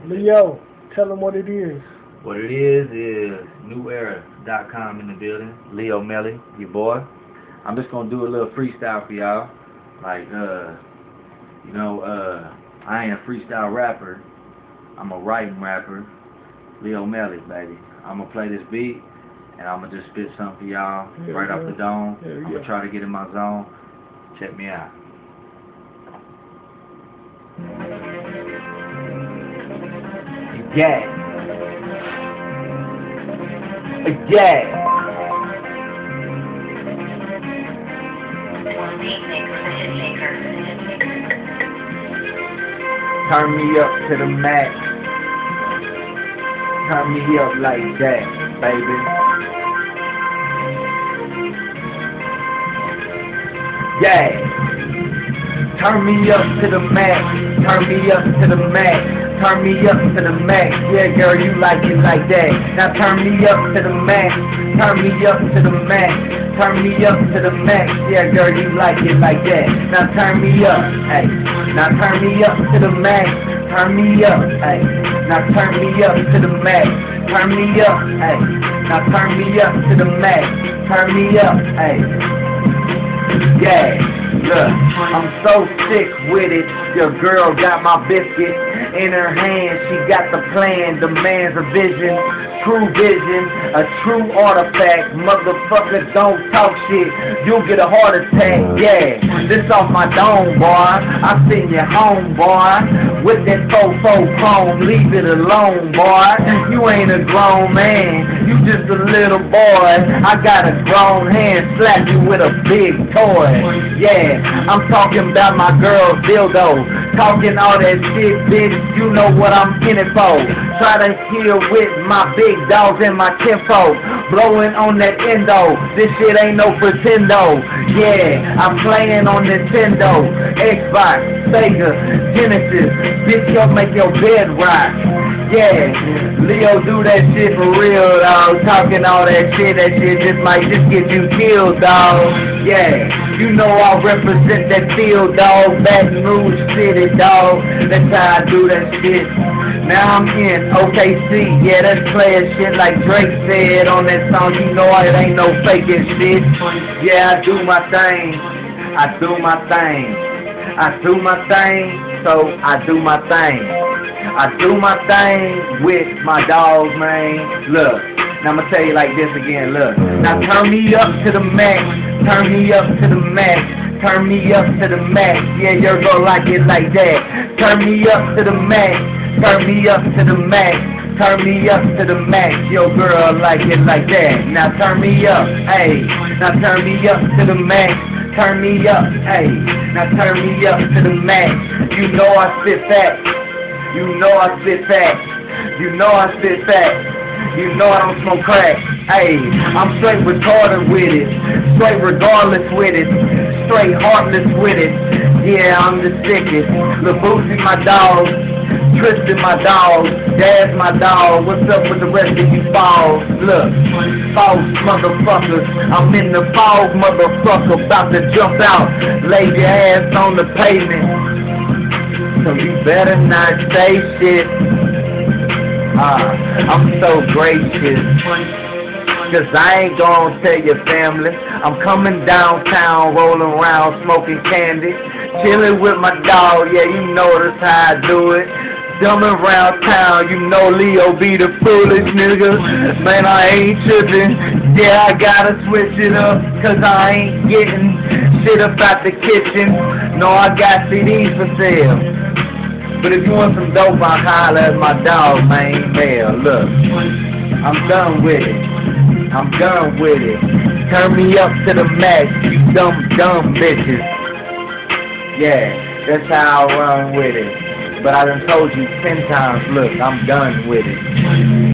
Leo, tell them what it is. What it is newera.com in the building. Leo Melly, your boy. I'm just gonna do a little freestyle for y'all. Like, I ain't a freestyle rapper. I'm a writing rapper. Leo Melly, baby. I'm gonna play this beat and I'm gonna just spit something for y'all right off the dome. I'm gonna try to get in my zone. Check me out. Yeah. Yeah. Turn me up to the max. Turn me up like that, baby. Yeah. Turn me up to the max. Turn me up to the max. Turn me up to the max. Yeah, girl, you like it like that. Now turn me up to the max. Turn me up to the max. Turn me up to the max. Yeah, girl, you like it like that. Now turn me up, hey. Now turn me up to the max. Turn me up, hey. Now turn me up to the max. Turn me up, hey. Now turn me up to the max. Turn me up, hey. Yeah, look, I'm so sick with it. Your girl got my biscuit in her hand. She got the plan, demands a vision, true vision, a true artifact. Motherfucker, don't talk shit, you'll get a heart attack. Yeah, this off my dome, boy. I send you home, boy, with that 4-4 chrome. Leave it alone, boy. You ain't a grown man, you just a little boy. I got a grown hand, slap you with a big toy. Yeah, I'm talking about my girl dildo. Talking all that shit, bitch, you know what I'm in it for. Try to heal with my big dogs and my kinfolk. Blowing on that endo, this shit ain't no pretendo. Yeah, I'm playing on Nintendo, Xbox, Sega, Genesis. Bitch, you'll make your bed rock. Yeah, Leo do that shit for real, dog. Talking all that shit just might just get you killed, dog. Yeah, you know I represent that field, dog. Baton Rouge City, dog. That's how I do that shit. Now I'm in OKC, yeah, that's player shit like Drake said on that song. You know it ain't no faking shit. Yeah, I do my thing. I do my thing. I do my thing, so I do my thing. I do my thing with my dogs, man. Look, now I'm gonna tell you like this again, look. Now turn me up to the max. Turn me up to the max. Turn me up to the max. Yeah, you're gonna like it like that. Turn me up to the max. Turn me up to the max. Turn me up to the max. Your girl like it like that. Now turn me up, hey. Now turn me up to the max. Turn me up, hey. Now turn me up to the max. You know I spit fat. You know I spit fat. You know I spit fat. You know I don't smoke crack. Hey, I'm straight retarded with it. Straight regardless with it. Straight heartless with it. Yeah, I'm the sickest. Lil Boosie my dog. Tristan my dog. Daz my dog. What's up with the rest of you balls? Look, false motherfuckers. I'm in the fog, motherfucker. About to jump out. Lay your ass on the pavement. So you better not say shit. I'm so gracious. Cause I ain't gonna tell your family. I'm coming downtown, rolling around, smoking candy, chilling with my dog. Yeah, you know that's how I do it. Dumbing around town, you know Leo be the foolish nigga. Man, I ain't tripping. Yeah, I gotta switch it up, cause I ain't getting shit up out the kitchen. No, I got CDs for sale. But if you want some dope, I'll holler at my dog, man. Hell, look, I'm done with it. I'm done with it. Turn me up to the max, you dumb bitches. Yeah, that's how I run with it. But I done told you 10 times, look, I'm done with it.